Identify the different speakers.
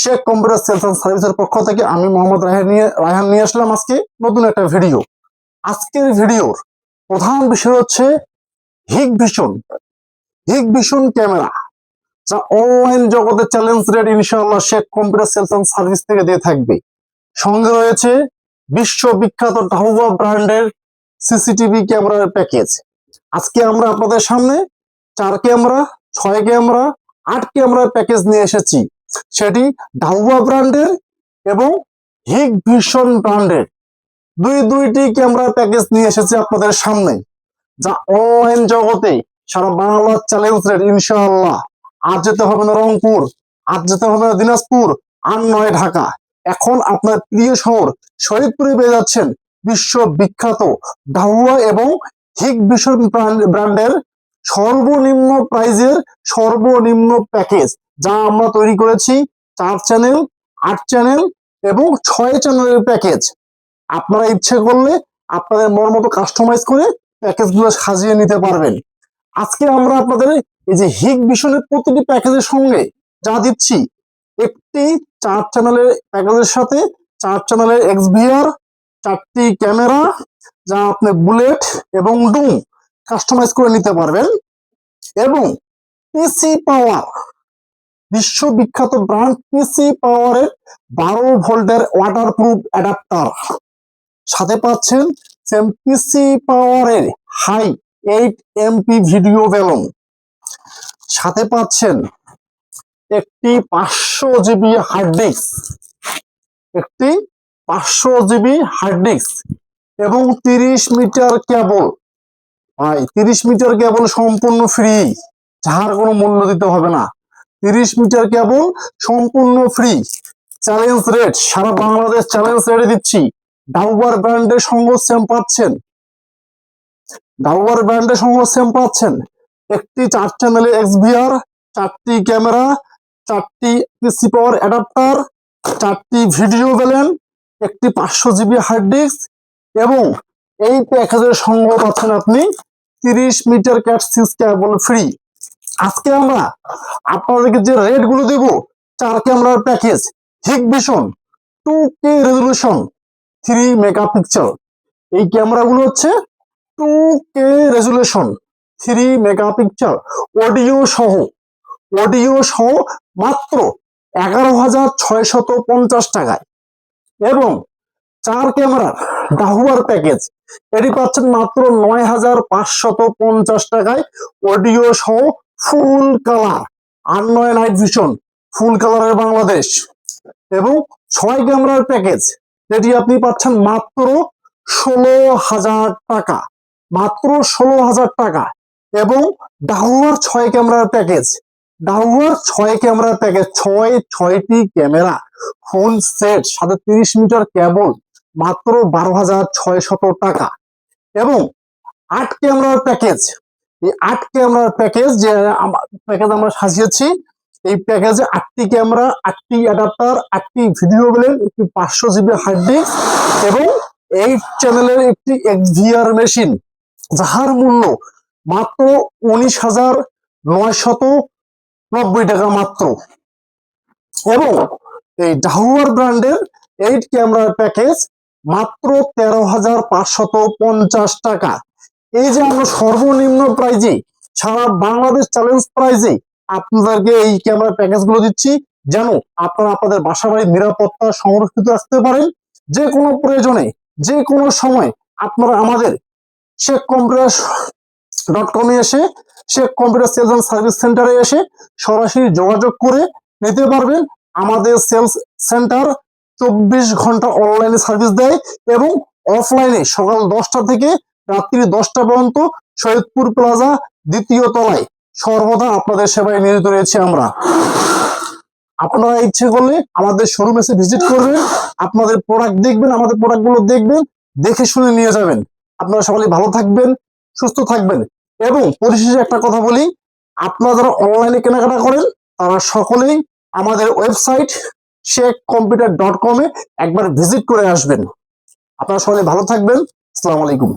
Speaker 1: Sheikh computer sales and সার্ভিসের পক্ষ থেকে আমি মোহাম্মদ রায়হান নিয়ে আসলাম আজকে নতুন একটা ভিডিও। আজকের ভিডিওর প্রধান বিষয় হচ্ছে হিগভিশন ক্যামেরা, যা অনলাইন জগতে চ্যালেঞ্জ রেট ইনশাআল্লাহ Sheikh computer sales and service থেকে দিয়ে থাকবে। সঙ্গে রয়েছে বিশ্ববিখ্যাত ডাহুয়া ব্র্যান্ডের সিসিটিভি ক্যামেরার প্যাকেজ। আজকে আমরা আপনাদের সামনে 4 ক্যামেরা, 6 ক্যামেরা, 8 ক্যামেরার প্যাকেজ নিয়ে এসেছি। সেটি ডাহুয়া ব্র্যান্ডের এবং হিগভিশন ব্র্যান্ডের দুইটি ক্যামেরার প্যাকেজ নিয়ে এসেছি আপনাদের সামনে, যা অনলাইন জগতে সারা বাংলার চ্যালেঞ্জ রেট ইনশাআল্লাহ। আজ যেতে হবে না রংপুর, আজ যেতে হবে না দিনাজপুর, আর নয় ঢাকা। এখন আপনার প্রিয় শহর শরীয়তপুরে পেয়ে যাচ্ছেন বিশ্ববিখ্যাত ডাহুয়া এবং হিগভিশন ব্র্যান্ডের সর্বনিম্ন প্রাইজের সর্বনিম্ন প্যাকেজ, যা আমরা তৈরি করেছি 4 চ্যানেল, 8 চ্যানেল এবং 6 চ্যানেলের প্যাকেজ। আপনারা ইচ্ছে করলে আপনাদের মন মতো কাস্টমাইজ করে প্যাকেজগুলো সাজিয়ে নিতে পারবেন। আজকে আমরা আপনাদের এই যে হিগভিশনের প্রতিটি প্যাকেজের সঙ্গে যা দিচ্ছি, একটি 4 চ্যানেলের প্যাকেজের সাথে 4 চ্যানেলের XVR, 4টি ক্যামেরা, যা আপনি বুলেট এবং ডুম কাস্টমাইজ করে নিতে পারবেন, এবং পিসি পাওয়ার, বিশ্ববিখ্যাত ব্র্যান্ড পিসি পাওয়ারের 12 ভোল্টের ওয়াটারপ্রুফ অ্যাডাপ্টার। সাথে পাচ্ছেন সেম পিসি পাওয়ারের হাই 8 MP ভিডিও বেলুন। সাথে পাচ্ছেন একটি 500 GB হার্ড ডিস্ক, একটি 500 GB হার্ড ডিস্ক এবং 30 মিটার কেবল। 30 মিটার কেবল সম্পূর্ণ ফ্রি, যার কোনো মূল্য দিতে হবে না। 30 মিটার কেবল সম্পূর্ণ ফ্রি। চ্যালেঞ্জ রেট, সারা বাংলাদেশ চ্যালেঞ্জ রেটে দিচ্ছি। ডাহুয়ার ব্র্যান্ডের সঙ্গে সেম পাচ্ছেন, ডাহুয়ার ব্র্যান্ডের সঙ্গে সেম পাচ্ছেন একটি 4 চ্যানেলে XVR, 4টি ক্যামেরা, 4টি পিসি পাওয়ার অ্যাডাপ্টার, 4টি ভিডিও বেলুন, একটি 500 GB হার্ড ডিস্ক, এবং এই প্যাকেজের সঙ্গে পাচ্ছেন আপনি 30 মিটার ক্যাট 6 কেবল ফ্রি। আজকে আমরা আপনাদেরকে যে রেট গুলো দেব, 4 ক্যামেরার package Hikvision 2K resolution 3 megapixel. এই ক্যামেরাগুলো হচ্ছে 2K রেজলিউশন 3 মেগাপিক্সেল অডিও সহ মাত্র 11,650 টাকায়, এবং 4 ক্যামেরার ডাহুয়ার প্যাকেজ এটি পাচ্ছেন মাত্র 9,550 টাকায় অডিও সহ full colour, R9 night vision full কালারের বাংলাদেশ। এবং 6 ক্যামেরার প্যাকেজ যেটি আপনি পাচ্ছেন মাত্র 16,000 টাকা, মাত্র 16,000 টাকা। এবং ডাহুয়ার 6 ক্যামেরার প্যাকেজ, ডাহুয়ার 6 ক্যামেরার প্যাকেজ, 6টি ক্যামেরা ফুল সেট সাথে 30 মিটার কেবল, মাত্র 12,600 টাকা। এবং 8 ক্যামেরার প্যাকেজ, এই 8 ক্যামেরার প্যাকেজ যে প্যাকেজ আমরা সাজিয়েছি, এই প্যাকেজে 8টি ক্যামেরা, 8টি অ্যাডাপ্টার, 8টি ভিডিও বেলুন, একটি 500 GB হার্ড ডিস্ক এবং 8 চ্যানেলের একটি XVR মেশিন, যার মূল্য মাত্র 19,990 টাকা মাত্র। এবং এই ডাহুয়ার ব্র্যান্ডের 8 ক্যামেরার প্যাকেজ মাত্র 13,550 টাকা। এই যে আমরা সর্বনিম্ন প্রাইজে, সারা বাংলাদেশ চ্যালেঞ্জ প্রাইজে আপনাদেরকে এই ক্যামেরা প্যাকেজ গুলো দিচ্ছি, যেন আপনারা আপনাদের বাসা বাড়ির নিরাপত্তা সংরক্ষিত রাখতে পারেন। যে কোনো প্রয়োজনে, যে কোনো সময় আপনারা আমাদের শেখ কম্পিউটার.com এ এসে, Sheikh computer sales and service সেন্টারে এসে সরাসরি যোগাযোগ করে নিতে পারবেন। আমাদের সেলস সেন্টার 24 ঘন্টা অনলাইনে সার্ভিস দেয় এবং অফলাইনে সকাল 10টা থেকে রাত্রি 10টা পর্যন্ত শরীয়তপুর প্লাজা 2য় তলায় সর্বদা আপনাদের সেবায় নিয়োজিত রয়েছে আমরা। আপনারা ইচ্ছে করলে আমাদের শোরুমে এসে ভিজিট করবেন, আপনাদের প্রোডাক্ট দেখবেন, আমাদের প্রোডাক্টগুলো দেখবেন, দেখে শুনে নিয়ে যাবেন। আপনারা সকলে ভালো থাকবেন, সুস্থ থাকবেন। এবং পরিশেষে একটা কথা বলি, আপনারা যারা অনলাইনে কেনাকাটা করেন তারা সকলেই আমাদের ওয়েবসাইট শেখ কম্পিউটার.com এ একবার ভিজিট করে আসবেন। আপনারা সকলে ভালো থাকবেন। আসসালামু আলাইকুম।